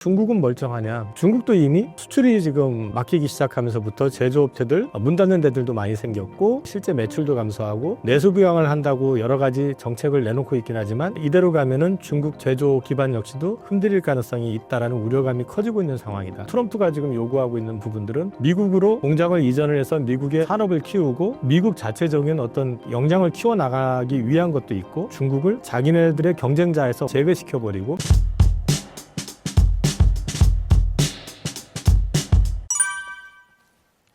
중국은 멀쩡하냐? 중국도 이미 수출이 지금 막히기 시작하면서부터 제조업체들 문 닫는 데들도 많이 생겼고 실제 매출도 감소하고 내수 부양을 한다고 여러 가지 정책을 내놓고 있긴 하지만 이대로 가면은 중국 제조 기반 역시도 흔들릴 가능성이 있다라는 우려감이 커지고 있는 상황이다. 트럼프가 지금 요구하고 있는 부분들은 미국으로 공장을 이전을 해서 미국의 산업을 키우고 미국 자체적인 어떤 역량을 키워나가기 위한 것도 있고 중국을 자기네들의 경쟁자에서 제외시켜버리고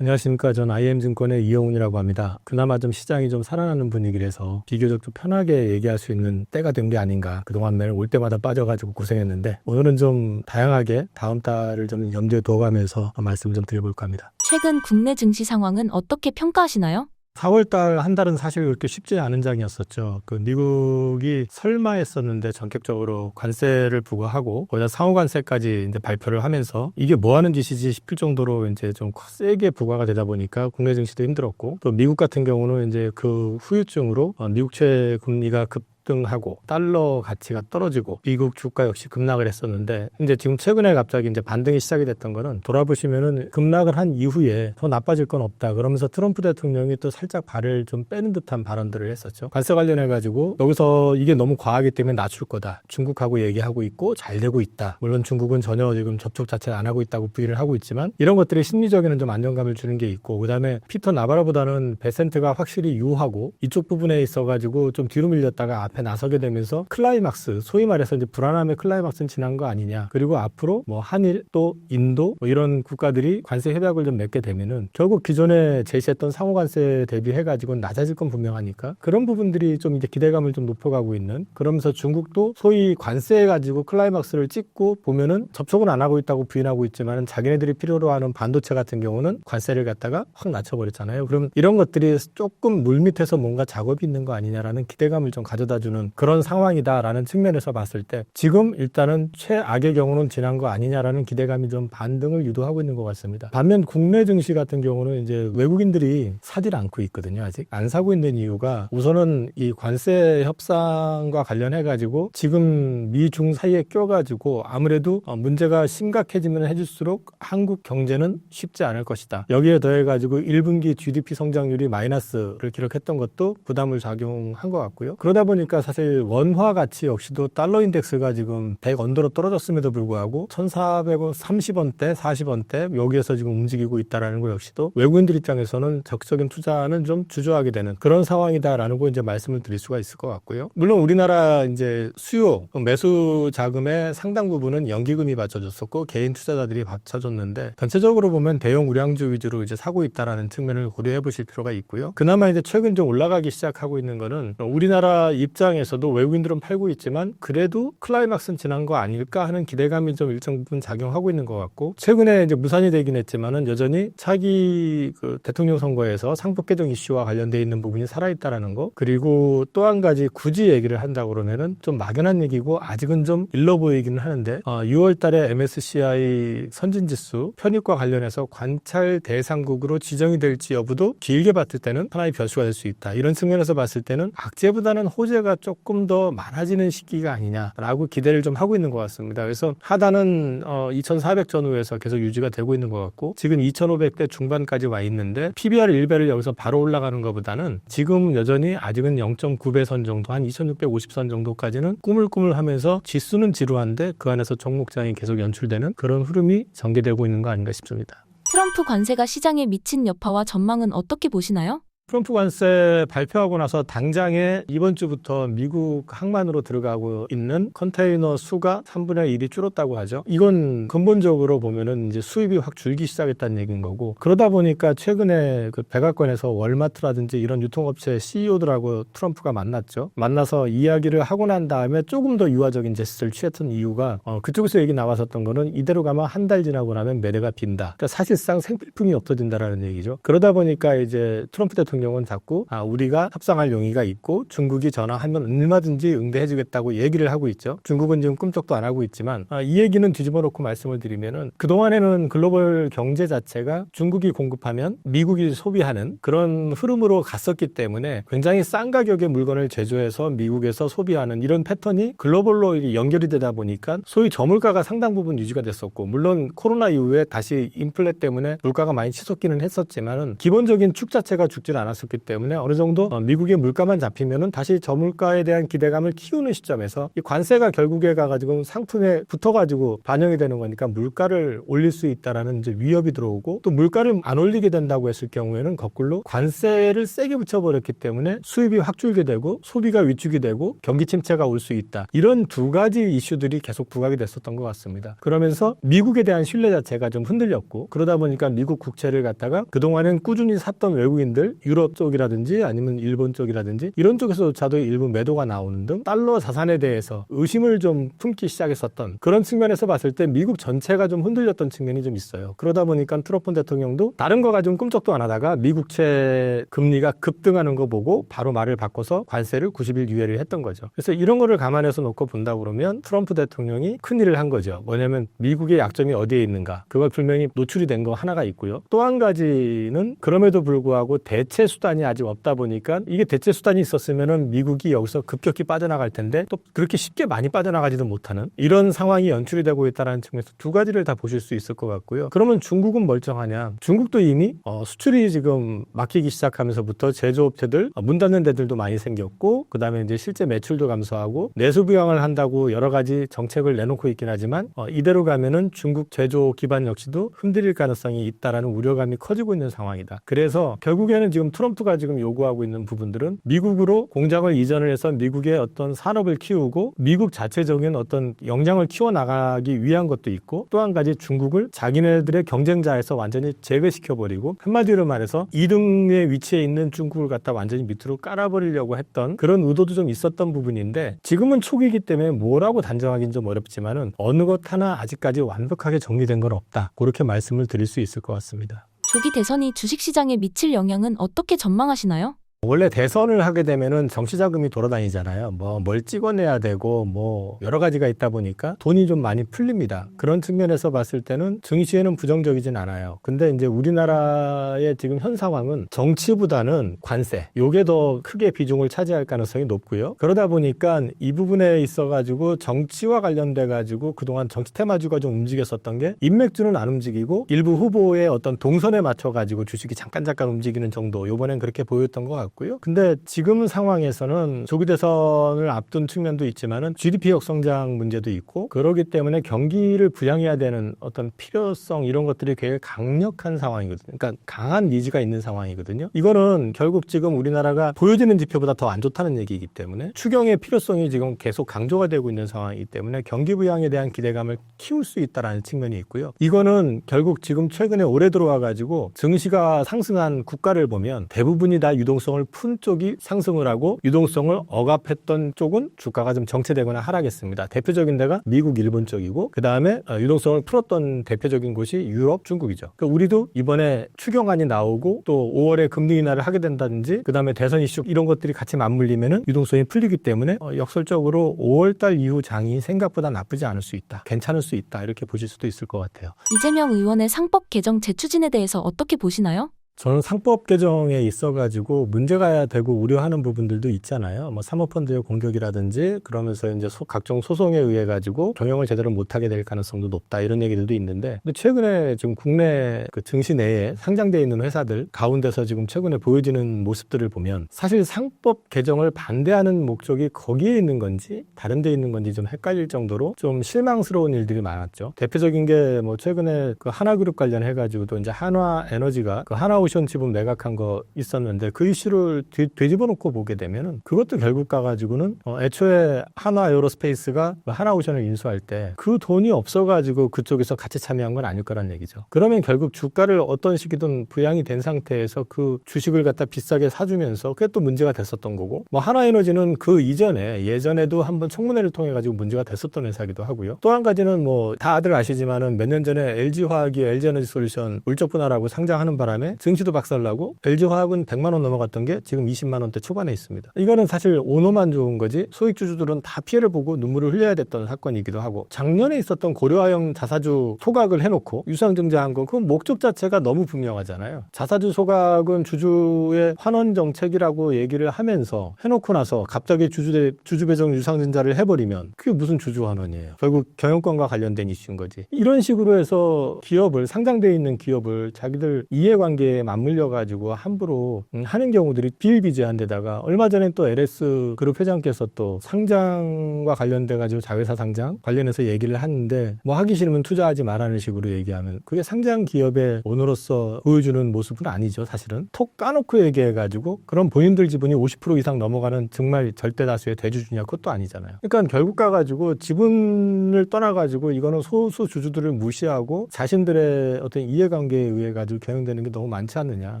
안녕하십니까. 전 IM증권의 이영훈이라고 합니다. 그나마 좀 시장이 좀 살아나는 분위기라서 비교적 좀 편하게 얘기할 수 있는 때가 된 게 아닌가. 그동안 매일 올 때마다 빠져가지고 고생했는데 오늘은 좀 다양하게 다음 달을 좀 염두에 둬가면서 말씀을 좀 드려볼까 합니다. 최근 국내 증시 상황은 어떻게 평가하시나요? 4월달 한 달은 사실 그렇게 쉽지 않은 장이었었죠. 미국이 설마 했었는데 전격적으로 관세를 부과하고 거기다 상호관세까지 이제 발표를 하면서 이게 뭐 하는 짓이지 싶을 정도로 이제 좀 세게 부과가 되다 보니까 국내 증시도 힘들었고 또 미국 같은 경우는 이제 그 후유증으로 미국채 금리가 급등하고 달러 가치가 떨어지고 미국 주가 역시 급락을 했었는데 이제 지금 최근에 갑자기 이제 반등이 시작이 됐던 거는 돌아보시면은 급락을 한 이후에 더 나빠질 건 없다 그러면서 트럼프 대통령이 또 살짝 발을 좀 빼는 듯한 발언들을 했었죠. 관세 관련해 가지고 여기서 이게 너무 과하기 때문에 낮출 거다. 중국하고 얘기하고 있고 잘 되고 있다. 물론 중국은 전혀 지금 접촉 자체를 안 하고 있다고 부인을 하고 있지만 이런 것들이 심리적인 좀 안정감을 주는 게 있고 그다음에 피터 나바로보다는 베센트가 확실히 유하고 이쪽 부분에 있어 가지고 좀 뒤로 밀렸다가 앞에 나서게 되면서 클라이막스, 소위 말해서 이제 불안함의 클라이막스는 지난 거 아니냐. 그리고 앞으로 뭐 한일 또 인도 뭐 이런 국가들이 관세 협약을 좀 맺게 되면은 결국 기존에 제시했던 상호관세 대비해 가지고 낮아질 건 분명하니까 그런 부분들이 좀 이제 기대감을 좀 높여가고 있는. 그러면서 중국도 소위 관세 가지고 클라이막스를 찍고 보면은 접촉은 안 하고 있다고 부인하고 있지만은 자기네들이 필요로 하는 반도체 같은 경우는 관세를 갖다가 확 낮춰버렸잖아요. 그럼 이런 것들이 조금 물밑에서 뭔가 작업이 있는 거 아니냐라는 기대감을 좀 가져다 주는 그런 상황이다라는 측면에서 봤을 때 지금 일단은 최악의 경우는 지난 거 아니냐라는 기대감이 좀 반등을 유도하고 있는 것 같습니다. 반면 국내 증시 같은 경우는 이제 외국인들이 사질 않고 있거든요. 아직 안 사고 있는 이유가 우선은 이 관세 협상과 관련해 가지고 지금 미중 사이에 껴가지고 아무래도 문제가 심각해지면 해질수록 한국 경제는 쉽지 않을 것이다. 여기에 더해 가지고 1분기 GDP 성장률이 마이너스를 기록했던 것도 부담을 작용한 것 같고요. 그러다 보니까 사실 원화 가치 역시도 달러 인덱스가 지금 100 언더로 떨어졌음에도 불구하고 1430원대, 40원대 여기에서 지금 움직이고 있다라는 것 역시도 외국인들 입장에서는 적극적인 투자는 좀 주저하게 되는 그런 상황이다라는 거 이제 말씀을 드릴 수가 있을 것 같고요. 물론 우리나라 이제 수요, 매수 자금의 상당 부분은 연기금이 받쳐줬었고 개인 투자자들이 받쳐줬는데 전체적으로 보면 대형 우량주 위주로 이제 사고 있다라는 측면을 고려해 보실 필요가 있고요. 그나마 이제 최근 좀 올라가기 시작하고 있는 거는 우리나라 입장에서도 외국인들은 팔고 있지만 그래도 클라이막스는 지난 거 아닐까 하는 기대감이 좀 일정 부분 작용하고 있는 것 같고 최근에 이제 무산이 되긴 했지만은 여전히 차기 대통령 선거에서 상법 개정 이슈와 관련돼 있는 부분이 살아있다라는 거 그리고 또 한 가지 굳이 얘기를 한다고 그러면은 좀 막연한 얘기고 아직은 좀 일러 보이기는 하는데 6월 달에 MSCI 선진지수 편입과 관련해서 관찰 대상국으로 지정이 될지 여부도 길게 봤을 때는 하나의 변수가 될 수 있다. 이런 측면에서 봤을 때는 악재보다는 호재가 조금 더 많아지는 시기가 아니냐라고 기대를 좀 하고 있는 것 같습니다. 그래서 하단은 2400 전후에서 계속 유지가 되고 있는 것 같고 지금 2500대 중반까지 와 있는데 PBR 1배를 여기서 바로 올라가는 것보다는 지금 여전히 아직은 0.9배 선 정도 한 2650선 정도까지는 꾸물꾸물하면서 지수는 지루한데 그 안에서 종목장이 계속 연출되는 그런 흐름이 전개되고 있는 거 아닌가 싶습니다. 트럼프 관세가 시장에 미친 여파와 전망은 어떻게 보시나요? 트럼프 관세 발표하고 나서 당장에 이번 주부터 미국 항만으로 들어가고 있는 컨테이너 수가 3분의 1이 줄었다고 하죠. 이건 근본적으로 보면은 이제 수입이 확 줄기 시작했다는 얘기인 거고 그러다 보니까 최근에 그 백악관에서 월마트라든지 이런 유통업체 CEO들하고 트럼프가 만났죠. 만나서 이야기를 하고 난 다음에 조금 더 유화적인 제스처를 취했던 이유가 그쪽에서 얘기 나왔었던 거는 이대로 가면 한 달 지나고 나면 매대가 빈다. 그러니까 사실상 생필품이 없어진다라는 얘기죠. 그러다 보니까 이제 트럼프 대통령이 대통령은 자꾸 우리가 협상할 용의가 있고 중국이 전화하면 얼마든지 응대해주겠다고 얘기를 하고 있죠. 중국은 지금 꿈쩍도 안 하고 있지만 이 얘기는 뒤집어 놓고 말씀을 드리면은 그동안에는 글로벌 경제 자체가 중국이 공급하면 미국이 소비하는 그런 흐름으로 갔었기 때문에 굉장히 싼 가격의 물건을 제조해서 미국에서 소비하는 이런 패턴이 글로벌로 연결이 되다 보니까 소위 저물가가 상당 부분 유지가 됐었고, 물론 코로나 이후에 다시 인플레 때문에 물가가 많이 치솟기는 했었지만은 기본적인 축 자체가 죽질 않았었기 때문에 어느 정도 미국의 물가만 잡히면은 다시 저물가에 대한 기대감을 키우는 시점에서 이 관세가 결국에 가가지고 상품에 붙어가지고 반영이 되는 거니까 물가를 올릴 수 있다라는 이제 위협이 들어오고, 또 물가를 안 올리게 된다고 했을 경우에는 거꾸로 관세를 세게 붙여버렸기 때문에 수입이 확 줄게 되고 소비가 위축이 되고 경기 침체가 올 수 있다. 이런 두 가지 이슈들이 계속 부각이 됐었던 것 같습니다. 그러면서 미국에 대한 신뢰 자체가 좀 흔들렸고, 그러다 보니까 미국 국채를 갖다가 그동안은 꾸준히 샀던 외국인들, 유럽 쪽이라든지 아니면 일본 쪽이라든지 이런 쪽에서조차도 일부 매도가 나오는 등 달러 자산에 대해서 의심을 좀 품기 시작했었던 그런 측면에서 봤을 때 미국 전체가 좀 흔들렸던 측면이 좀 있어요. 그러다 보니까 트럼프 대통령도 다른 거 가지고 꿈쩍도 안 하다가 미국채 금리가 급등하는 거 보고 바로 말을 바꿔서 관세를 90일 유예를 했던 거죠. 그래서 이런 거를 감안해서 놓고 본다 그러면 트럼프 대통령이 큰일을 한 거죠. 뭐냐면 미국의 약점이 어디에 있는가, 그걸 분명히 노출이 된 거 하나가 있고요. 또 한 가지는 그럼에도 불구하고 대체 수단이 아직 없다 보니까, 이게 대체 수단이 있었으면은 미국이 여기서 급격히 빠져나갈 텐데 또 그렇게 쉽게 많이 빠져나가지도 못하는 이런 상황이 연출이 되고 있다는 측면에서 두 가지를 다 보실 수 있을 것 같고요. 그러면 중국은 멀쩡하냐? 중국도 이미 수출이 지금 막히기 시작하면서부터 제조업체들 문 닫는 데들도 많이 생겼고, 그 다음에 이제 실제 매출도 감소하고 내수 부양을 한다고 여러 가지 정책을 내놓고 있긴 하지만 이대로 가면은 중국 제조 기반 역시도 흔들릴 가능성이 있다라는 우려감이 커지고 있는 상황이다. 그래서 결국에는 지금 트럼프가 지금 요구하고 있는 부분들은 미국으로 공장을 이전을 해서 미국의 어떤 산업을 키우고 미국 자체적인 어떤 역량을 키워나가기 위한 것도 있고, 또 한 가지 중국을 자기네들의 경쟁자에서 완전히 제외시켜버리고, 한마디로 말해서 2등의 위치에 있는 중국을 갖다 완전히 밑으로 깔아버리려고 했던 그런 의도도 좀 있었던 부분인데, 지금은 초기이기 때문에 뭐라고 단정하기는 좀 어렵지만은 어느 것 하나 아직까지 완벽하게 정리된 건 없다. 그렇게 말씀을 드릴 수 있을 것 같습니다. 조기 대선이 주식시장에 미칠 영향은 어떻게 전망하시나요? 원래 대선을 하게 되면은 정치자금이 돌아다니잖아요. 뭘 찍어내야 되고 여러 가지가 있다 보니까 돈이 좀 많이 풀립니다. 그런 측면에서 봤을 때는 증시에는 부정적이진 않아요. 근데 이제 우리나라의 지금 현 상황은 정치보다는 관세, 요게 더 크게 비중을 차지할 가능성이 높고요. 그러다 보니까 이 부분에 있어가지고 정치와 관련돼가지고 그동안 정치 테마주가 좀 움직였었던 게 인맥주는 안 움직이고 일부 후보의 어떤 동선에 맞춰가지고 주식이 잠깐 움직이는 정도, 요번엔 그렇게 보였던 것 같고요. 근데 지금 상황에서는 조기 대선을 앞둔 측면도 있지만은 GDP 역성장 문제도 있고, 그러기 때문에 경기를 부양해야 되는 어떤 필요성, 이런 것들이 되게 강력한 상황이거든요. 그러니까 강한 니즈가 있는 상황이거든요. 이거는 결국 지금 우리나라가 보여지는 지표보다 더 안 좋다는 얘기이기 때문에 추경의 필요성이 지금 계속 강조가 되고 있는 상황이기 때문에 경기 부양에 대한 기대감을 키울 수 있다는 측면이 있고요. 이거는 결국 지금 최근에 올해 들어와 가지고 증시가 상승한 국가를 보면 대부분이 다 유동성을 푼 쪽이 상승을 하고, 유동성을 억압했던 쪽은 주가가 좀 정체되거나 하락했습니다. 대표적인 데가 미국, 일본 쪽이고, 그 다음에 유동성을 풀었던 대표적인 곳이 유럽, 중국이죠. 그러니까 우리도 이번에 추경안이 나오고 또 5월에 금리 인하를 하게 된다든지, 그 다음에 대선 이슈 이런 것들이 같이 맞물리면은 유동성이 풀리기 때문에 역설적으로 5월달 이후 장이 생각보다 나쁘지 않을 수 있다, 괜찮을 수 있다, 이렇게 보실 수도 있을 것 같아요. 이재명 의원의 상법 개정 재추진에 대해서 어떻게 보시나요? 저는 상법 개정에 있어가지고 문제가 되고 우려하는 부분들도 있잖아요. 사모펀드의 공격이라든지, 그러면서 이제 각종 소송에 의해 가지고 경영을 제대로 못하게 될 가능성도 높다, 이런 얘기들도 있는데, 근데 최근에 지금 국내 그 증시 내에 상장되어 있는 회사들 가운데서 지금 최근에 보여지는 모습들을 보면 사실 상법 개정을 반대하는 목적이 거기에 있는 건지 다른 데 있는 건지 좀 헷갈릴 정도로 좀 실망스러운 일들이 많았죠. 대표적인 게 최근에 그 하나그룹 관련해 가지고 또 이제 한화에너지가 그 하나오션 지분 매각한 거 있었는데, 그 이슈를 되짚어 놓고 보게 되면은 그것도 결국 가가지고는 애초에 한화 에어로스페이스가 하나오션을 인수할 때 그 돈이 없어가지고 그쪽에서 같이 참여한 건 아닐 거란 얘기죠. 그러면 결국 주가를 어떤 식이든 부양이 된 상태에서 그 주식을 갖다 비싸게 사주면서 그게 또 문제가 됐었던 거고, 한화에너지는 그 이전에 예전에도 한번 청문회를 통해 가지고 문제가 됐었던 회사기도 하고요. 또 한 가지는 다들 아시지만은 몇 년 전에 LG화학이 LG에너지솔루션 물적 분할하고 상장하는 바람에 증시 임시도 박살나고 LG화학은 100만 원 넘어갔던 게 지금 20만 원대 초반에 있습니다. 이거는 사실 오너만 좋은 거지 소액주주들은 다 피해를 보고 눈물을 흘려야 됐던 사건이기도 하고, 작년에 있었던 고려아영 자사주 소각을 해놓고 유상증자한 건 그 목적 자체가 너무 분명하잖아요. 자사주 소각은 주주의 환원 정책이라고 얘기를 하면서 해놓고 나서 갑자기 주주 배정 유상증자를 해버리면 그게 무슨 주주 환원이에요. 결국 경영권과 관련된 이슈인 거지. 이런 식으로 해서 기업을, 상장되어 있는 기업을 자기들 이해관계에 맞물려 가지고 함부로 하는 경우들이 비일비재한 데다가, 얼마 전에 또 LS 그룹 회장께서 또 상장과 관련돼 가지고 자회사 상장 관련해서 얘기를 하는데, 뭐 하기 싫으면 투자하지 말라는 식으로 얘기하면 그게 상장 기업의 오너로서 보여주는 모습은 아니죠. 사실은 톡 까놓고 얘기해 가지고 그럼 본인들 지분이 50% 이상 넘어가는 정말 절대 다수의 대주주냐, 그것도 아니잖아요. 그러니까 결국 가가지고 지분을 떠나 가지고 이거는 소수 주주들을 무시하고 자신들의 어떤 이해관계에 의해 가지고 경영되는 게 너무 많지 않느냐.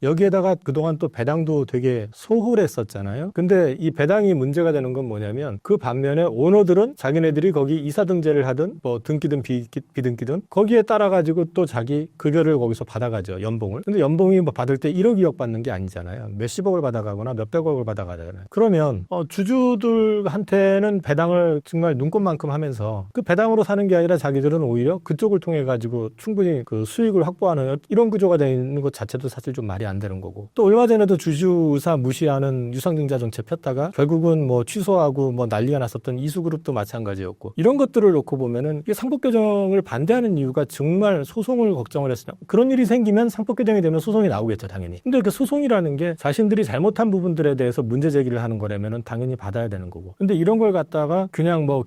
여기에다가 그동안 또 배당도 되게 소홀했었잖아요. 근데 이 배당이 문제가 되는 건 뭐냐면, 그 반면에 오너들은 자기네들이 거기 이사등재를 하든 뭐 등기든 비등기든 거기에 따라 가지고 또 자기 급여를 거기서 받아가죠, 연봉을. 근데 연봉이 뭐 받을 때 1억 2억 받는 게 아니잖아요. 몇십억을 받아가거나 몇백억을 받아가잖아요. 그러면 주주들한테는 배당을 정말 눈꽃만큼 하면서 그 배당으로 사는 게 아니라 자기들은 오히려 그쪽을 통해 가지고 충분히 그 수익을 확보하는 이런 구조가 되는 것 자체도 사실 좀 말이 안 되는 거고, 또 얼마 전에도 주주 의사 무시하는 유상증자 정책 폈다가 결국은 뭐 취소하고 뭐 난리가 났었던 이수그룹도 마찬가지였고, 이런 것들을 놓고 보면은 이게 상법개정을 반대하는 이유가 정말 소송을 걱정을 했으냐. 그런 일이 생기면 상법개정이 되면 소송이 나오겠죠, 당연히. 근데 그 소송이라는 게 자신들이 잘못한 부분들에 대해서 문제 제기를 하는 거라면은 당연히 받아야 되는 거고, 근데 이런 걸 갖다가 그냥 뭐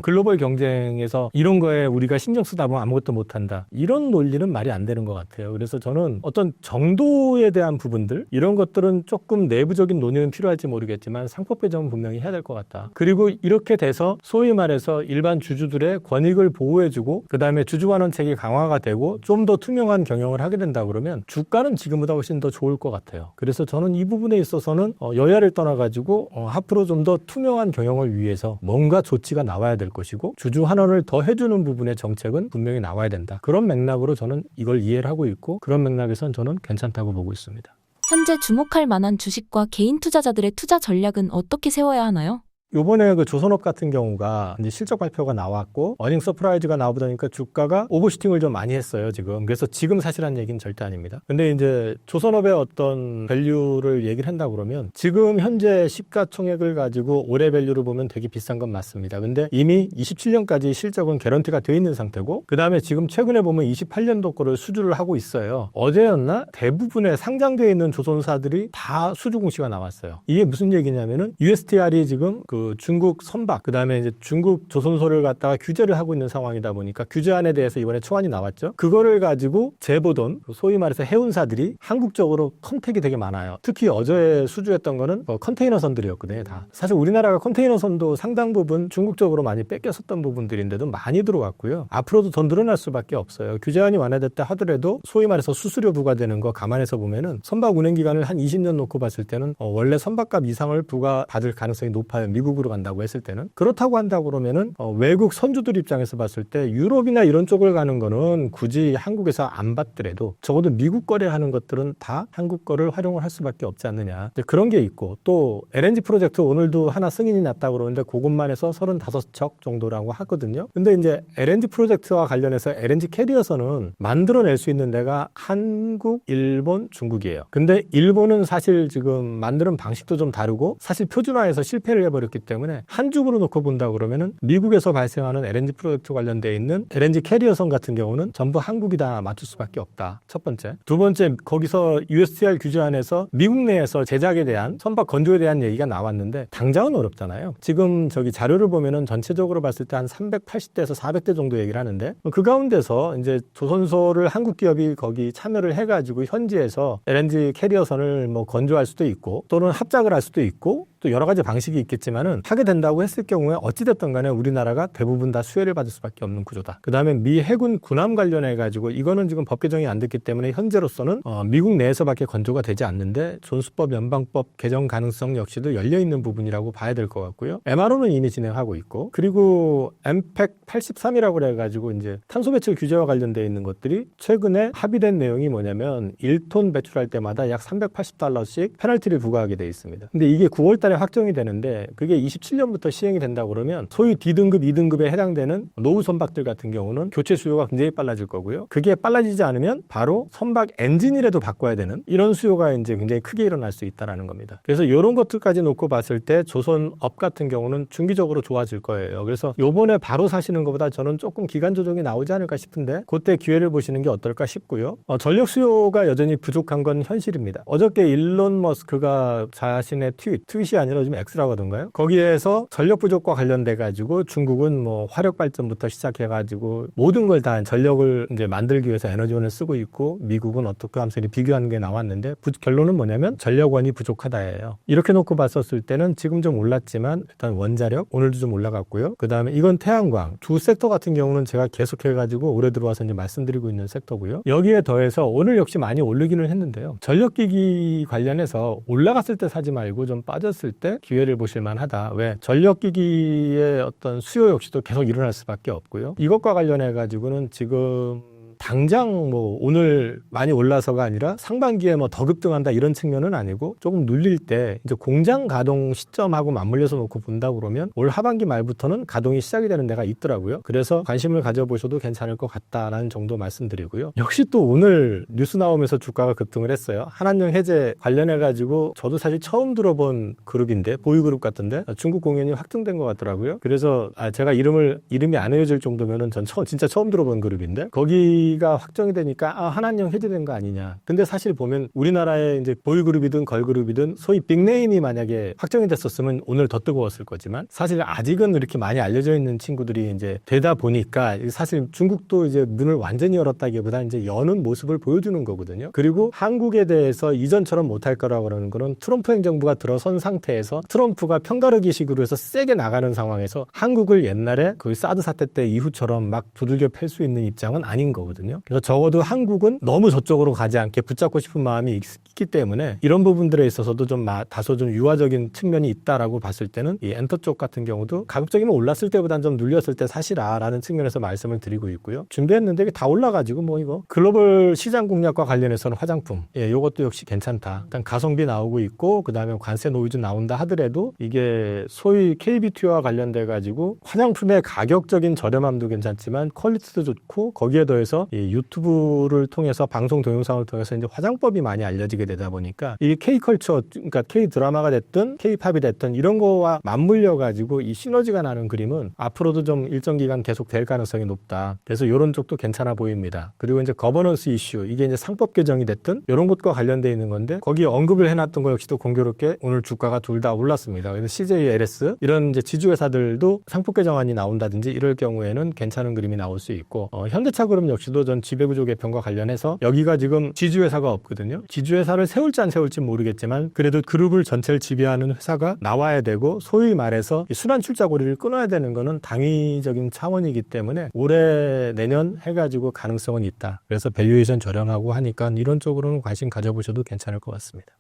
글로벌 경쟁에서 이런 거에 우리가 신경 쓰다 보면 아무것도 못한다, 이런 논리는 말이 안 되는 것 같아요. 그래서 저는 어떤 정도에 대한 부분들, 이런 것들은 조금 내부적인 논의는 필요할지 모르겠지만 상법 개정은 분명히 해야 될 것 같다. 그리고 이렇게 돼서 소위 말해서 일반 주주들의 권익을 보호해주고 그다음에 주주환원책이 강화가 되고 좀 더 투명한 경영을 하게 된다 그러면 주가는 지금보다 훨씬 더 좋을 것 같아요. 그래서 저는 이 부분에 있어서는 여야를 떠나가지고 앞으로 좀 더 투명한 경영을 위해서 뭔가 조치가 나와야 될 것이고, 주주환원을 더 해주는 부분의 정책은 분명히 나와야 된다. 그런 맥락으로 저는 이걸 이해를 하고 있고, 그런 맥락에선 저는 괜찮다고 보고 있습니다. 현재 주목할 만한 주식과 개인 투자자들의 투자 전략은 어떻게 세워야 하나요? 요번에 그 조선업 같은 경우가 이제 실적 발표가 나왔고 어닝 서프라이즈가 나오다 보니까 주가가 오버슈팅을 좀 많이 했어요, 지금. 그래서 지금 사실한 얘기는 절대 아닙니다. 근데 이제 조선업의 어떤 밸류를 얘기를 한다 그러면 지금 현재 시가총액을 가지고 올해 밸류를 보면 되게 비싼 건 맞습니다. 근데 이미 27년까지 실적은 개런티가 돼 있는 상태고, 그다음에 지금 최근에 보면 28년도 거를 수주를 하고 있어요. 어제였나? 대부분의 상장되어 있는 조선사들이 다 수주 공시가 나왔어요. 이게 무슨 얘기냐면은 USTR이 지금 그 중국 선박, 그다음에 이제 중국 조선소를 갖다가 규제를 하고 있는 상황이다 보니까 규제안에 대해서 이번에 초안이 나왔죠. 그거를 가지고 제보돈, 소위 말해서 해운사들이 한국 쪽으로 컨택이 되게 많아요. 특히 어제 수주했던 거는 컨테이너선들이었거든요, 다. 사실 우리나라가 컨테이너선도 상당 부분 중국 쪽으로 많이 뺏겼었던 부분들인데도 많이 들어왔고요. 앞으로도 더 늘어날 수밖에 없어요. 규제안이 완화됐다 하더라도 소위 말해서 수수료 부과되는 거 감안해서 보면은 선박 운행 기간을 한 20년 놓고 봤을 때는 원래 선박값 이상을 부과받을 가능성이 높아요, 미국으로 간다고 했을 때는. 그렇다고 한다고 그러면은 외국 선주들 입장에서 봤을 때 유럽이나 이런 쪽을 가는 거는 굳이 한국에서 안 받더라도 적어도 미국 거래하는 것들은 다 한국 거를 활용을 할 수밖에 없지 않느냐, 그런 게 있고, 또 LNG 프로젝트 오늘도 하나 승인이 났다고 그러는데 그것만 해서 35척 정도라고 하거든요. 근데 이제 LNG 프로젝트와 관련해서 LNG 캐리어선은 만들어낼 수 있는 데가 한국, 일본, 중국이에요. 근데 일본은 사실 지금 만드는 방식도 좀 다르고 사실 표준화해서 실패를 해버렸기 때문에 한 줌으로 놓고 본다 그러면은 미국에서 발생하는 LNG 프로젝트 관련돼 있는 LNG 캐리어선 같은 경우는 전부 한국이 다 맞출 수밖에 없다. 첫 번째. 두 번째, 거기서 USTR 규제안에서 미국 내에서 제작에 대한 선박 건조에 대한 얘기가 나왔는데 당장은 어렵잖아요. 지금 저기 자료를 보면은 전체적으로 봤을 때 한 380대에서 400대 정도 얘기를 하는데, 그 가운데서 이제 조선소를 한국 기업이 거기 참여를 해가지고 현지에서 LNG 캐리어선을 뭐 건조할 수도 있고 또는 합작을 할 수도 있고 또 여러 가지 방식이 있겠지만은 하게 된다고 했을 경우에 어찌됐든 간에 우리나라가 대부분 다 수혜를 받을 수밖에 없는 구조다. 그 다음에 미 해군 군함 관련해가지고 이거는 지금 법 개정이 안 됐기 때문에 현재로서는 미국 내에서밖에 건조가 되지 않는데 존스법 연방법 개정 가능성 역시도 열려있는 부분이라고 봐야 될 것 같고요. MRO는 이미 진행하고 있고, 그리고 엠팩 83이라고 그래가지고 이제 탄소 배출 규제와 관련되어 있는 것들이 최근에 합의된 내용이 뭐냐면 1톤 배출할 때마다 약 $380씩 페널티를 부과하게 돼 있습니다. 근데 이게 9월 달에 확정이 되는데 그게 27년부터 시행이 된다고 그러면 소위 D등급, 2등급에 해당되는 노후 선박들 같은 경우는 교체 수요가 굉장히 빨라질 거고요. 그게 빨라지지 않으면 바로 선박 엔진이라도 바꿔야 되는 이런 수요가 이제 굉장히 크게 일어날 수 있다라는 겁니다. 그래서 이런 것들까지 놓고 봤을 때 조선업 같은 경우는 중기적으로 좋아질 거예요. 그래서 요번에 바로 사시는 것보다 저는 조금 기간 조정이 나오지 않을까 싶은데 그때 기회를 보시는 게 어떨까 싶고요. 전력 수요가 여전히 부족한 건 현실입니다. 어저께 일론 머스크가 자신의 트윗이 아니라 요즘 X라고 하던가요? 거기에서 전력 부족과 관련돼 가지고 중국은 뭐 화력 발전부터 시작해 가지고 모든 걸 다 전력을 이제 만들기 위해서 에너지원을 쓰고 있고 미국은 어떻게 하면서 비교하는 게 나왔는데 결론은 뭐냐면 전력원이 부족하다예요. 이렇게 놓고 봤었을 때는 지금 좀 올랐지만 일단 원자력 오늘도 좀 올라갔고요. 그 다음에 이건 태양광 두 섹터 같은 경우는 제가 계속해가지고 올해 들어와서 이제 말씀드리고 있는 섹터고요. 여기에 더해서 오늘 역시 많이 오르기는 했는데요. 전력기기 관련해서 올라갔을 때 사지 말고 좀 빠졌을 때 기회를 보실 만하다. 왜? 전력기기의 어떤 수요 역시도 계속 일어날 수밖에 없고요. 이것과 관련해가지고는 지금 당장 뭐 오늘 많이 올라서가 아니라 상반기에 뭐 더 급등한다 이런 측면은 아니고 조금 눌릴 때 이제 공장 가동 시점하고 맞물려서 놓고 본다 그러면 올 하반기 말부터는 가동이 시작이 되는 데가 있더라고요. 그래서 관심을 가져보셔도 괜찮을 것 같다라는 정도 말씀드리고요. 역시 또 오늘 뉴스 나오면서 주가가 급등을 했어요. 한한령 해제 관련해 가지고 저도 사실 처음 들어본 그룹인데 보유그룹 같은데 중국 공연이 확정된 것 같더라고요. 그래서 제가 이름이 안 알려질 정도면은 전 진짜 처음 들어본 그룹인데 거기가 확정이 되니까 한한령 해제된 거 아니냐. 근데 사실 보면 우리나라의 이제 보유그룹이든 걸그룹이든 소위 빅네임이 만약에 확정이 됐었으면 오늘 더 뜨거웠을 거지만 사실 아직은 이렇게 많이 알려져 있는 친구들이 이제 되다 보니까 사실 중국도 이제 문을 완전히 열었다기보다 이제 여는 모습을 보여주는 거거든요. 그리고 한국에 대해서 이전처럼 못할 거라고 그러는 거는 트럼프 행정부가 들어선 상태에서 트럼프가 편가르기식으로 해서 세게 나가는 상황에서 한국을 옛날에 그 사드 사태 때 이후처럼 막 두들겨 팰 수 있는 입장은 아닌 거거든요. 그래서 적어도 한국은 너무 저쪽으로 가지 않게 붙잡고 싶은 마음이 있기 때문에 이런 부분들에 있어서도 좀 다소 좀 유화적인 측면이 있다라고 봤을 때는 이 엔터 쪽 같은 경우도 가급적이면 올랐을 때보다는 좀 눌렸을 때 사시라라는 측면에서 말씀을 드리고 있고요. 준비했는데 이게 다 올라가지고 뭐 이거 글로벌 시장 공략과 관련해서는 화장품 이것도 역시 괜찮다. 일단 가성비 나오고 있고 그 다음에 관세 노이즈 나온다 하더라도 이게 소위 KBT와 관련돼 가지고 화장품의 가격적인 저렴함도 괜찮지만 퀄리티도 좋고 거기에 더해서 이 유튜브를 통해서 방송 동영상을 통해서 이제 화장법이 많이 알려지게 되다 보니까 이 K컬처 그러니까 K드라마가 됐든 K팝이 됐든 이런 거와 맞물려 가지고 이 시너지가 나는 그림은 앞으로도 좀 일정 기간 계속 될 가능성이 높다. 그래서 이런 쪽도 괜찮아 보입니다. 그리고 이제 거버넌스 이슈 이게 이제 상법 개정이 됐든 이런 것과 관련돼 있는 건데 거기에 언급을 해놨던 거 역시도 공교롭게 오늘 주가가 둘 다 올랐습니다. 그래서 CJ, LS 이런 이제 지주회사들도 상법 개정안이 나온다든지 이럴 경우에는 괜찮은 그림이 나올 수 있고 현대차 그룹 역시도 전 지배구조 개편과 관련해서 여기가 지금 지주회사가 없거든요. 지주회사를 세울지 안 세울지 모르겠지만 그래도 그룹을 전체를 지배하는 회사가 나와야 되고 소위 말해서 순환 출자고리를 끊어야 되는 거는 당위적인 차원이기 때문에 올해 내년 해가지고 가능성은 있다. 그래서 밸류에이션 저렴하고 하니까 이런 쪽으로는 관심 가져보셔도 괜찮을 것 같습니다.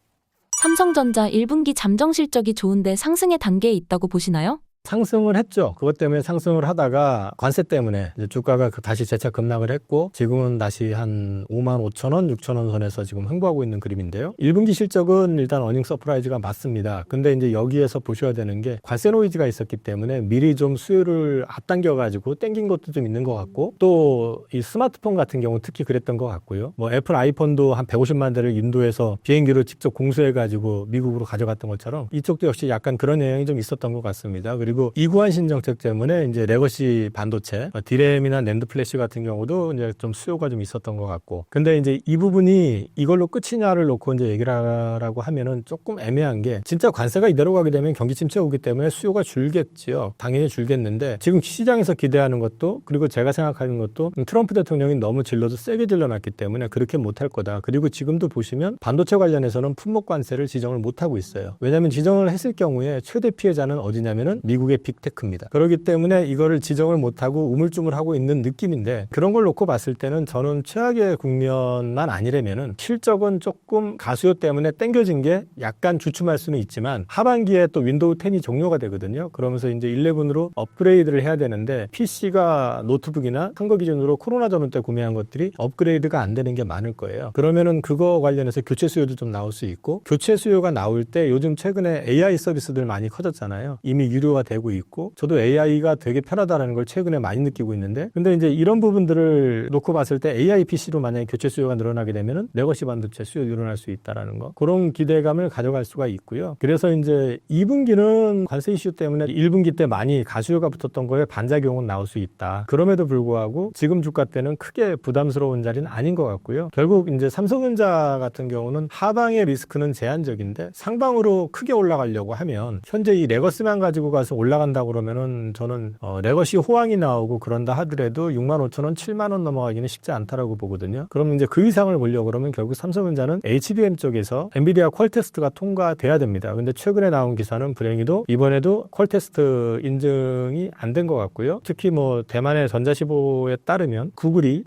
삼성전자 1분기 잠정 실적이 좋은데 상승의 단계에 있다고 보시나요? 상승을 했죠. 그것 때문에 상승을 하다가 관세 때문에 이제 주가가 다시 재차 급락을 했고 지금은 다시 한 55,000원, 6,000원 선에서 지금 횡보하고 있는 그림인데요. 1분기 실적은 일단 어닝 서프라이즈가 맞습니다. 근데 이제 여기에서 보셔야 되는 게 관세 노이즈가 있었기 때문에 미리 좀 수요를 앞당겨가지고 땡긴 것도 좀 있는 것 같고 또 이 스마트폰 같은 경우 특히 그랬던 것 같고요. 뭐 애플 아이폰도 한 150만 대를 인도해서 비행기로 직접 공수해가지고 미국으로 가져갔던 것처럼 이쪽도 역시 약간 그런 영향이 좀 있었던 것 같습니다. 그리고 그리고 이구한 신정책 때문에 이제 레거시 반도체, 디램이나 낸드 플래시 같은 경우도 이제 좀 수요가 좀 있었던 것 같고. 근데 이제 이 부분이 이걸로 끝이냐를 놓고 이제 얘기를 하라고 하면은 조금 애매한 게 진짜 관세가 이대로 가게 되면 경기 침체 오기 때문에 수요가 줄겠지요. 당연히 줄겠는데 지금 시장에서 기대하는 것도 그리고 제가 생각하는 것도 트럼프 대통령이 너무 질러도 세게 질러놨기 때문에 그렇게 못할 거다. 그리고 지금도 보시면 반도체 관련해서는 품목 관세를 지정을 못하고 있어요. 왜냐하면 지정을 했을 경우에 최대 피해자는 어디냐면은 미국의 빅테크입니다. 그렇기 때문에 이거를 지정을 못하고 우물쭈물하고 있는 느낌인데 그런 걸 놓고 봤을 때는 저는 최악의 국면만 아니라면은 실적은 조금 가수요 때문에 땡겨진 게 약간 주춤할 수는 있지만 하반기에 또 윈도우 10이 종료가 되거든요. 그러면서 이제 11으로 업그레이드를 해야 되는데 PC가 노트북이나 선거 기준으로 코로나 전후 때 구매한 것들이 업그레이드가 안 되는 게 많을 거예요. 그러면은 그거 관련해서 교체 수요도 좀 나올 수 있고 교체 수요가 나올 때 요즘 최근에 AI 서비스들 많이 커졌잖아요. 이미 유료화 되고 있고 저도 AI가 되게 편하다는 걸 최근에 많이 느끼고 있는데 근데 이제 이런 부분들을 놓고 봤을 때 AI PC로 만약에 교체 수요가 늘어나게 되면은 레거시 반도체 수요 늘어날 수 있다라는 거 그런 기대감을 가져갈 수가 있고요. 그래서 이제 2분기는 관세 이슈 때문에 1분기 때 많이 가수요가 붙었던 거에 반작용은 나올 수 있다. 그럼에도 불구하고 지금 주가 때는 크게 부담스러운 자리는 아닌 것 같고요. 결국 이제 삼성전자 같은 경우는 하방의 리스크는 제한적인데 상방으로 크게 올라가려고 하면 현재 이 레거스만 가지고 가서 올라간다 그러면은 저는 레거시 호황이 나오고 그런다 하더라도 65,000원, 7만원 넘어가기는 쉽지 않다라고 보거든요. 그럼 이제 그 이상을 보려고 그러면 결국 삼성전자는 HBM 쪽에서 엔비디아 퀄 테스트가 통과돼야 됩니다. 근데 최근에 나온 기사는 불행히도 이번에도 퀄 테스트 인증이 안 된 것 같고요. 특히 뭐 대만의 전자시보에 따르면 구글이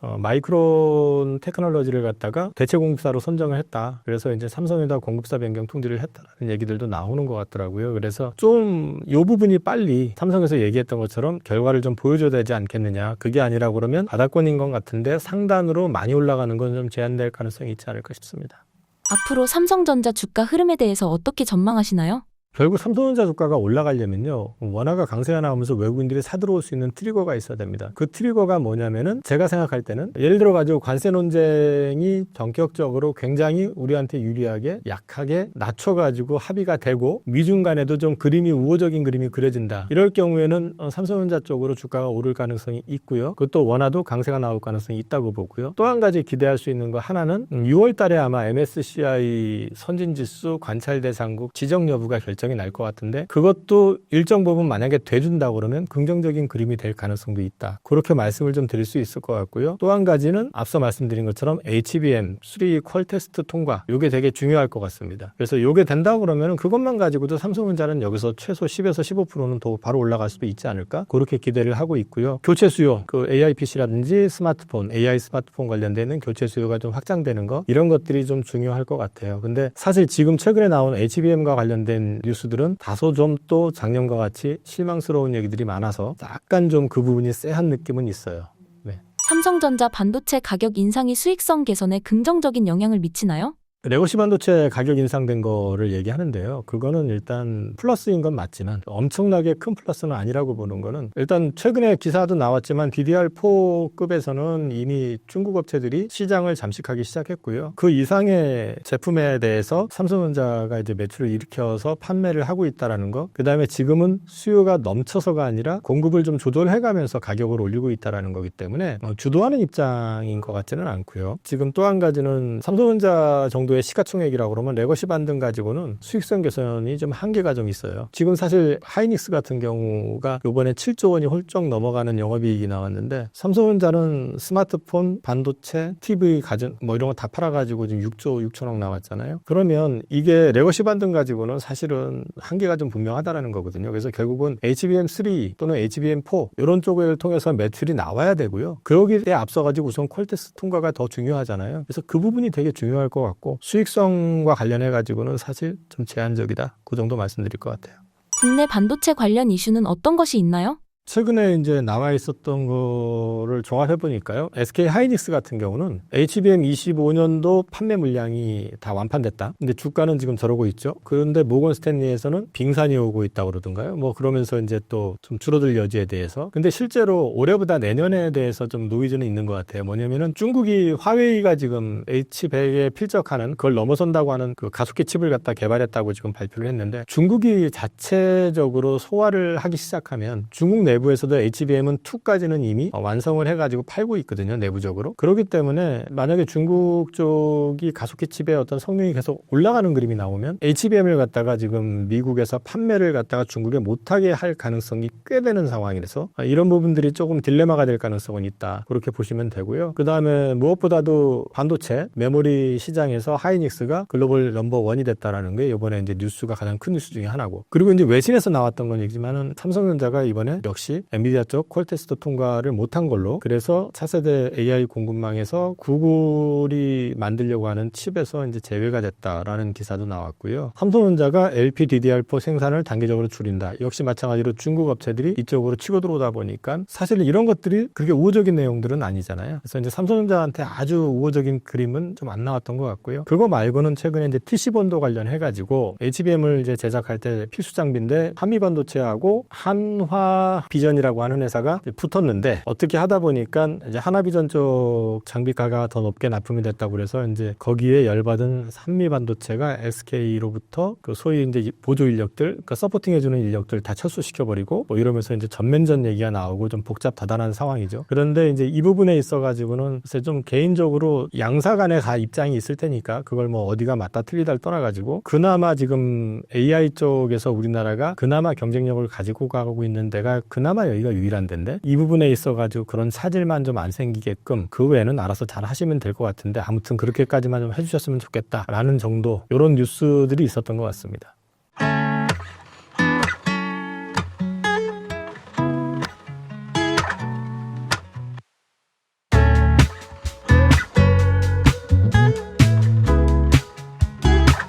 마이크론 테크놀로지를 갖다가 대체 공급사로 선정을 했다. 그래서 이제 삼성에다 공급사 변경 통지를 했다라는 얘기들도 나오는 것 같더라고요. 그래서 좀 이 부분이 빨리 삼성에서 얘기했던 것처럼 결과를 좀 보여줘야 되지 않겠느냐. 그게 아니라 그러면 바닥권인 것 같은데 상단으로 많이 올라가는 건 좀 제한될 가능성이 있지 않을까 싶습니다. 앞으로 삼성전자 주가 흐름에 대해서 어떻게 전망하시나요? 결국 삼성전자 주가가 올라가려면요. 원화가 강세가 나오면서 외국인들이 사들어올 수 있는 트리거가 있어야 됩니다. 그 트리거가 뭐냐면은 제가 생각할 때는 예를 들어 가지고 관세 논쟁이 전격적으로 굉장히 우리한테 유리하게 약하게 낮춰가지고 합의가 되고 미중 간에도 좀 그림이 우호적인 그림이 그려진다. 이럴 경우에는 삼성전자 쪽으로 주가가 오를 가능성이 있고요. 그것도 원화도 강세가 나올 가능성이 있다고 보고요. 또 한 가지 기대할 수 있는 거 하나는 6월 달에 아마 MSCI 선진지수 관찰 대상국 지정 여부가 결정이 날 것 같은데 그것도 일정 부분 만약에 돼준다 그러면 긍정적인 그림이 될 가능성도 있다. 그렇게 말씀을 좀 드릴 수 있을 것 같고요. 또 한 가지는 앞서 말씀드린 것처럼 HBM 3 퀄 테스트 통과 이게 되게 중요할 것 같습니다. 그래서 이게 된다 그러면 그것만 가지고도 삼성전자는 여기서 최소 10에서 15%는 더 바로 올라갈 수도 있지 않을까? 그렇게 기대를 하고 있고요. 교체 수요, 그 AI PC라든지 스마트폰, AI 스마트폰 관련되는 교체 수요가 좀 확장되는 거 이런 것들이 좀 중요할 것 같아요. 근데 사실 지금 최근에 나온 HBM과 관련된 뉴스들은 다소 좀 또 작년과 같이 실망스러운 얘기들이 많아서 약간 좀 그 부분이 쎄한 느낌은 있어요. 네. 삼성전자 반도체 가격 인상이 수익성 개선에 긍정적인 영향을 미치나요? 레거시 반도체 가격 인상된 거를 얘기하는데요. 그거는 일단 플러스인 건 맞지만 엄청나게 큰 플러스는 아니라고 보는 거는 일단 최근에 기사도 나왔지만 DDR4급에서는 이미 중국 업체들이 시장을 잠식하기 시작했고요. 그 이상의 제품에 대해서 삼성전자가 이제 매출을 일으켜서 판매를 하고 있다라는 거. 그다음에 지금은 수요가 넘쳐서가 아니라 공급을 좀 조절해가면서 가격을 올리고 있다라는 거기 때문에 주도하는 입장인 것 같지는 않고요. 지금 또 한 가지는 삼성전자 정도의 시가총액이라고 그러면 레거시 반등 가지고는 수익성 개선이 좀 한계가 좀 있어요. 지금 사실 하이닉스 같은 경우가 이번에 7조 원이 훌쩍 넘어가는 영업이익이 나왔는데 삼성전자는 스마트폰, 반도체, TV, 가전 뭐 이런 거 다 팔아가지고 지금 6조 6천억 나왔잖아요. 그러면 이게 레거시 반등 가지고는 사실은 한계가 좀 분명하다라는 거거든요. 그래서 결국은 HBM3 또는 HBM4 이런 쪽을 통해서 매출이 나와야 되고요. 그러기에 앞서가지고 우선 퀄테스트 통과가 더 중요하잖아요. 그래서 그 부분이 되게 중요할 것 같고 수익성과 관련해가지고는 사실 좀 제한적이다. 그 정도 말씀드릴 것 같아요. 국내 반도체 관련 이슈는 어떤 것이 있나요? 최근에 이제 나와 있었던 거를 종합해 보니까요. SK 하이닉스 같은 경우는 HBM 25년도 판매 물량이 다 완판됐다. 근데 주가는 지금 저러고 있죠. 그런데 모건 스탠리에서는 빙산이 오고 있다고 그러던가요? 뭐 그러면서 이제 또 좀 줄어들 여지에 대해서. 근데 실제로 올해보다 내년에 대해서 좀 노이즈는 있는 것 같아요. 뭐냐면은 중국이 화웨이가 지금 H100에 필적하는 그걸 넘어선다고 하는 그 가속기 칩을 갖다 개발했다고 지금 발표를 했는데 중국이 자체적으로 소화를 하기 시작하면 중국 내부에서도 HBM 2까지는 이미 완성을 해가지고 팔고 있거든요. 내부적으로. 그렇기 때문에 만약에 중국 쪽이 가속기 칩의 어떤 성능이 계속 올라가는 그림이 나오면 HBM을 갖다가 지금 미국에서 판매를 갖다가 중국에 못하게 할 가능성이 꽤 되는 상황이라서 이런 부분들이 조금 딜레마가 될 가능성은 있다. 그렇게 보시면 되고요. 그 다음에 무엇보다도 반도체 메모리 시장에서 하이닉스가 글로벌 넘버 원이 됐다라는 게 이번에 이제 뉴스가 가장 큰 뉴스 중에 하나고. 그리고 이제 외신에서 나왔던 건 얘기지만은 삼성전자가 이번에 역시 엔비디아 쪽 퀄테스트 통과를 못한 걸로 그래서 차세대 AI 공급망에서 구글이 만들려고 하는 칩에서 이제 제외가 됐다라는 기사도 나왔고요. 삼성전자가 LPDDR4 생산을 단계적으로 줄인다. 역시 마찬가지로 중국 업체들이 이쪽으로 치고 들어오다 보니까 사실 이런 것들이 그렇게 우호적인 내용들은 아니잖아요. 그래서 이제 삼성전자한테 아주 우호적인 그림은 좀 안 나왔던 것 같고요. 그거 말고는 최근에 이제 TC본도 관련해가지고 HBM을 이제 제작할 때 필수 장비인데 한미반도체하고 한화비전이라고 하는 회사가 붙었는데 어떻게 하다 보니까 이제 하나비전 쪽 장비가가 더 높게 납품이 됐다고 그래서 이제 거기에 열받은 한미반도체가 SK로부터 그 소위 이제 보조 인력들, 그러니까 서포팅해주는 인력들 다 철수시켜버리고 뭐 이러면서 이제 전면전 얘기가 나오고 좀 복잡다단한 상황이죠. 그런데 이제 이 부분에 있어가지고는 글쎄 좀 개인적으로 양사 간에 다 입장이 있을 테니까 그걸 뭐 어디가 맞다 틀리다를 떠나가지고 그나마 지금 AI 쪽에서 우리나라가 그나마 경쟁력을 가지고 가고 있는 데가 그나마 여기가 유일한 데인데 이 부분에 있어가지고 그런 차질만 좀 안 생기게끔 그 외에는 알아서 잘 하시면 될 것 같은데 아무튼 그렇게까지만 좀 해주셨으면 좋겠다라는 정도 이런 뉴스들이 있었던 것 같습니다.